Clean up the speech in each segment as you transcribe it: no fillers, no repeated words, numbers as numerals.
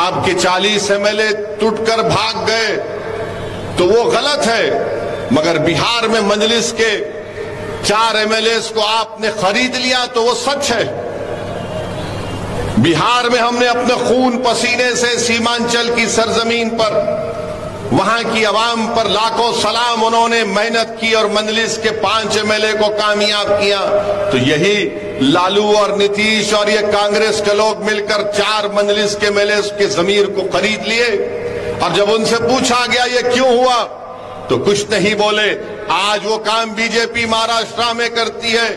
आपके 40 एमएलए टूटकर भाग गए तो वो गलत है, मगर बिहार में मजलिस के 4 एमएलए को आपने खरीद लिया तो वो सच है। बिहार में हमने अपने खून पसीने से सीमांचल की सरजमीन पर वहां की आवाम पर लाखों सलाम, उन्होंने मेहनत की और मजलिस के 5 एमएलए को कामयाब किया। तो यही लालू और नीतीश और ये कांग्रेस के लोग मिलकर 4 मजलिस के एमएलए के जमीर को खरीद लिए। और जब उनसे पूछा गया ये क्यों हुआ तो कुछ नहीं बोले। आज वो काम बीजेपी महाराष्ट्र में करती है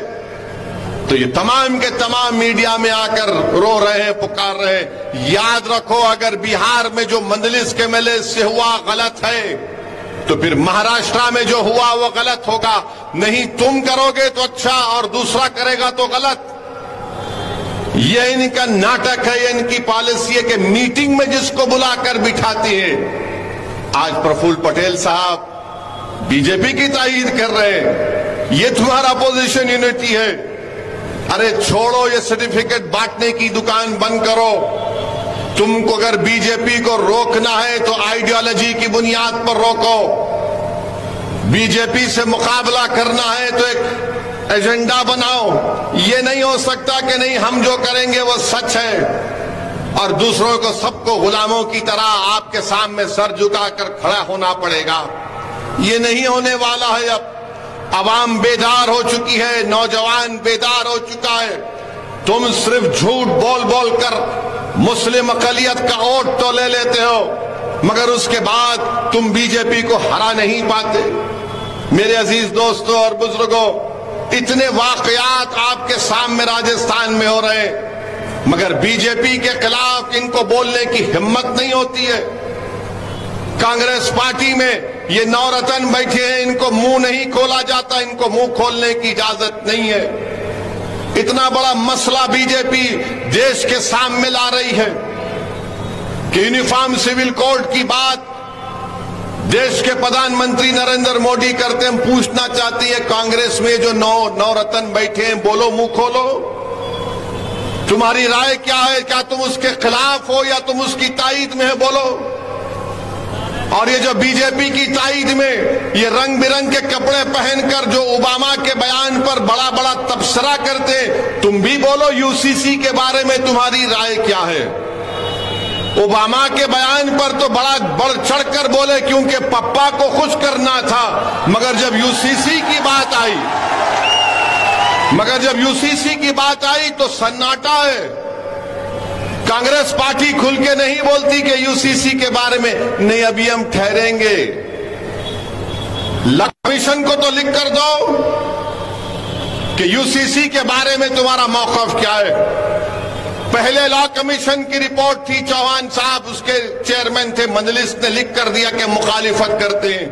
तो ये तमाम के तमाम मीडिया में आकर रो रहे हैं, पुकार रहे हैं। याद रखो, अगर बिहार में जो मजलिस के एमएलए से हुआ गलत है तो फिर महाराष्ट्र में जो हुआ वो गलत होगा। नहीं तुम करोगे तो अच्छा और दूसरा करेगा तो गलत। ये इनका नाटक है, ये इनकी पॉलिसी है कि मीटिंग में जिसको बुलाकर बिठाती है। आज प्रफुल्ल पटेल साहब बीजेपी की तायीद कर रहे हैं, ये तुम्हारा अपोजिशन यूनिटी है। अरे छोड़ो, ये सर्टिफिकेट बांटने की दुकान बंद करो। तुमको अगर बीजेपी को रोकना है तो आइडियोलॉजी की बुनियाद पर रोको। बीजेपी से मुकाबला करना है तो एक एजेंडा बनाओ। ये नहीं हो सकता कि नहीं हम जो करेंगे वो सच है और दूसरों को सबको गुलामों की तरह आपके सामने सर झुकाकर खड़ा होना पड़ेगा। ये नहीं होने वाला है। अब आवाम बेदार हो चुकी है, नौजवान बेदार हो चुका है। तुम सिर्फ झूठ बोल बोल कर मुस्लिम अकलियत का वोट तो ले लेते हो, मगर उसके बाद तुम बीजेपी को हरा नहीं पाते। मेरे अजीज दोस्तों और बुजुर्गों, इतने वाकयात आपके सामने राजस्थान में हो रहे हैं, मगर बीजेपी के खिलाफ इनको बोलने की हिम्मत नहीं होती है। कांग्रेस पार्टी में ये नवरत्न बैठे हैं, इनको मुंह नहीं खोला जाता, इनको मुंह खोलने की इजाजत नहीं है। इतना बड़ा मसला बीजेपी देश के सामने ला रही है कि यूनिफॉर्म सिविल कोड की बात देश के प्रधानमंत्री नरेंद्र मोदी करते हैं। पूछना चाहती है कांग्रेस में जो नवरत्न बैठे हैं, बोलो, मुंह खोलो, तुम्हारी राय क्या है? क्या तुम उसके खिलाफ हो या तुम उसकी तायीद में है? बोलो। और ये जो बीजेपी की तायीद में ये रंग बिरंग के कपड़े पहनकर जो ओबामा के बयान पर बड़ा बड़ा तबसरा करते, तुम भी बोलो यूसीसी के बारे में तुम्हारी राय क्या है? ओबामा के बयान पर तो बड़ा बढ़ चढ़कर बोले क्योंकि पप्पा को खुश करना था, मगर जब यूसीसी की बात आई तो सन्नाटा है। कांग्रेस पार्टी खुल के नहीं बोलती कि यूसीसी के बारे में नहीं, अभी हम ठहरेंगे। कमीशन को तो लिख कर दो कि यूसीसी के बारे में तुम्हारा मौकफ क्या है। पहले लॉ कमीशन की रिपोर्ट थी, चौहान साहब उसके चेयरमैन थे, मजलिस ने लिख कर दिया कि मुखालिफत करते हैं।